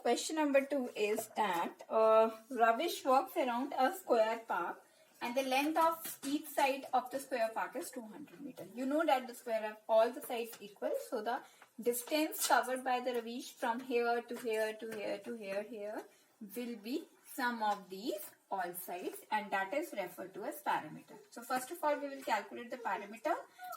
Question number two is that Ravish walks around a square park and the length of each side of the square park is 200 meters. You know that the square have all the sides equal. So the distance covered by the Ravish from here to here to here to here will be sum of these all sides, and that is referred to as parameter. So first of all, we will calculate the parameter.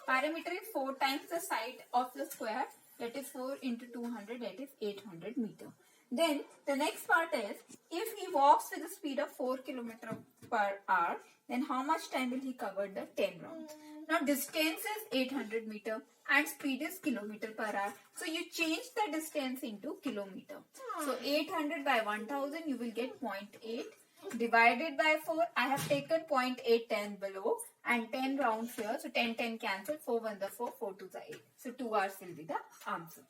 Parameter is 4 times the side of the square, that is 4 into 200, that is 800 meter. Then the next part is, if he walks with a speed of 4 km per hour, then how much time will he cover the 10 rounds? Now distance is 800 meter and speed is kilometer per hour. So you change the distance into kilometer. So 800 by 1000 you will get 0.8 divided by 4. I have taken 0.810 below and 10 rounds here. So 10 cancel. 4 1 the 4, 4 2 the 8. So 2 hours will be the answer.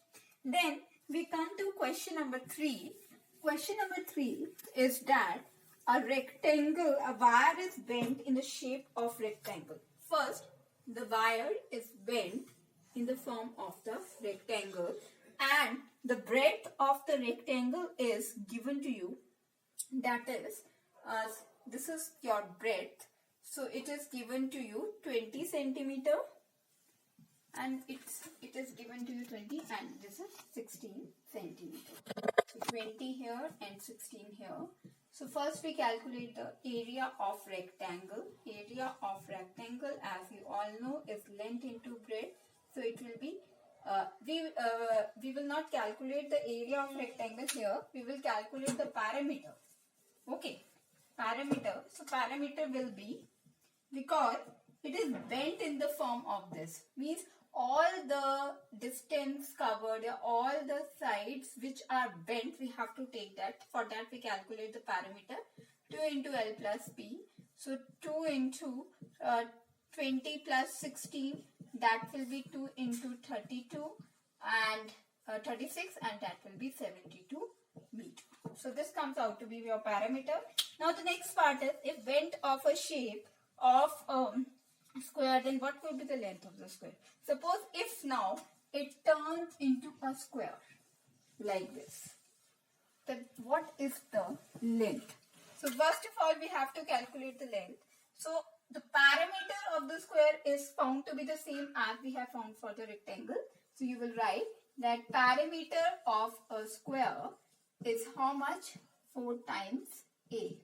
Then we come to question number 3. Question number 3 is that a rectangle, a wire is bent in the shape of rectangle. First, the wire is bent in the form of the rectangle and the breadth of the rectangle is given to you. That is, this is your breadth. So it is given to you 20 centimeter and it is given to you 20 and this is 16 centimeter. So 20 here and 16 here. So first we calculate the area of rectangle. Area of rectangle, as you all know, is length into breadth. So it will be, we will not calculate the area of rectangle here. We will calculate the parameter. Okay, parameter. So parameter will be, because it is bent in the form of this, means all the distance covered, all the sides which are bent, we have to take that. For that we calculate the parameter 2 into L plus P. So 2 into 20 plus 16, that will be 2 into 32 and 36, and that will be 72 meter. So this comes out to be your parameter. Now the next part is, if bent of a shape of square, then what will be the length of the square? Suppose if now it turns into a square like this, then what is the length? So first of all, we have to calculate the length. So the parameter of the square is found to be the same as we have found for the rectangle. So you will write that parameter of a square is how much? 4 times A.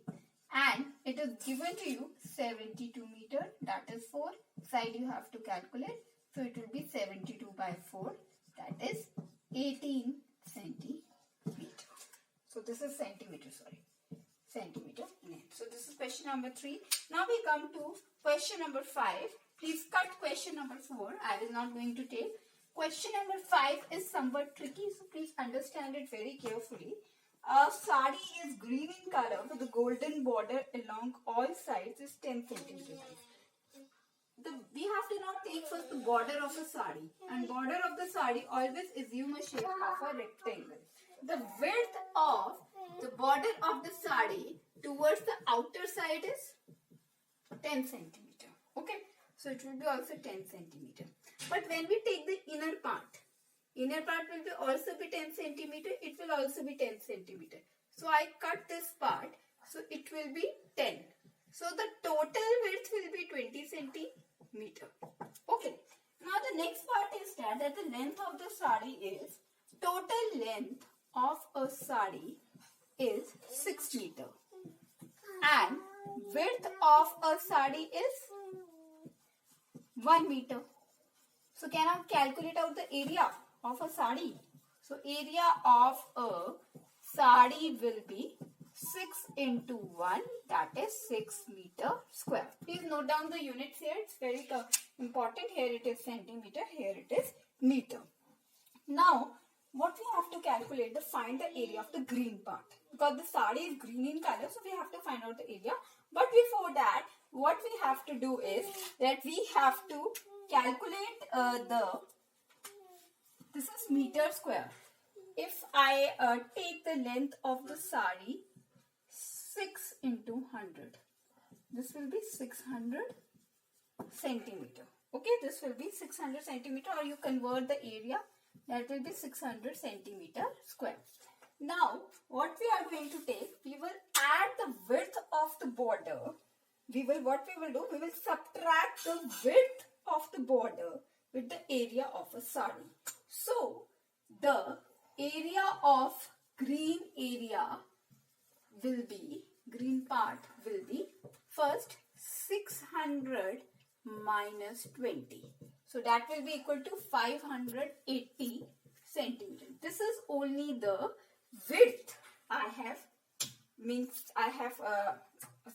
And it is given to you 72 meter, that is 4. Side you have to calculate. So it will be 72 by 4, that is 18 centimeter. So this is centimeter, sorry. Centimeter length. So this is question number 3. Now we come to question number 5. Please cut question number 4. I was not going to take. Question number 5 is somewhat tricky, so please understand it very carefully. A sari is green in color with the golden border along all sides is 10 centimeters. We have to now take first the border of a sari, and border of the sari always assume a shape of a rectangle. The width of the border of the sari towards the outer side is 10 centimeter. Okay, so it will be also 10 centimeter. But when we take the inner part will be also be 10 centimeter. It will also be 10 centimeter. So I cut this part. So it will be 10. So the total width will be 20 centimeter. Okay. Now the next part is that the length of the sari is, total length of a sari is 6 meter. And width of a sari is 1 meter. So can I calculate out the area of a sari? So area of a sari will be 6 into 1, that is 6 meter square. Please note down the units here. It's very important. Here it is centimeter, here it is meter. Now what we have to calculate, find the area of the green part. Because the sari is green in color, so we have to find out the area. But before that, what we have to do is that we have to calculate this is meter square. If I take the length of the sari, 6 into 100, this will be 600 centimeter. Okay, this will be 600 centimeter, or you convert the area, that will be 600 centimeter square. Now, what we are going to take, we will add the width of the border. We will subtract the width of the border with the area of a sari. So, the area of green part will be first 600 minus 20. So that will be equal to 580 centimeter. This is only the width I have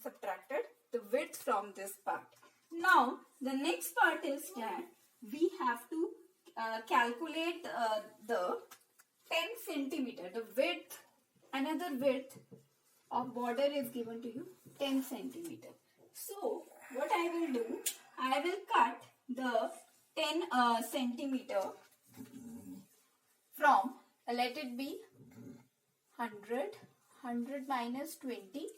subtracted the width from this part. Now the next part is that we have to calculate the 10 centimeter, the width, another width of border is given to you 10 centimeter. So what I will do, I will cut the 10 centimeter from, let it be 100 minus 20,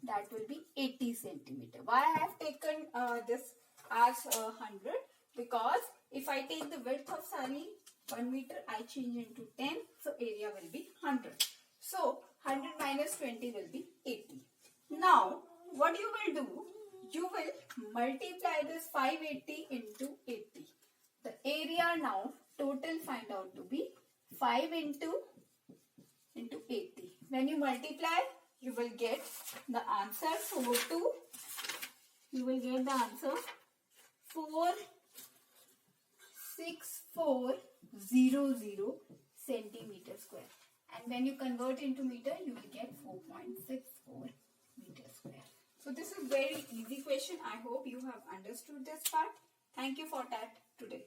that will be 80 centimeter. Why I have taken this as 100? Because if I take the width of sari 1 meter, I change into 10, so area will be 100. So 100 minus 20 will be 80. Now what you will do, you will multiply this 580 into 80. The area now total find out to be 5 into 80. When you multiply, you will get the answer 46400 centimeter square. And when you convert into meter, you will get 4.64 meter square. So this is very easy question. I hope you have understood this part. Thank you for that today.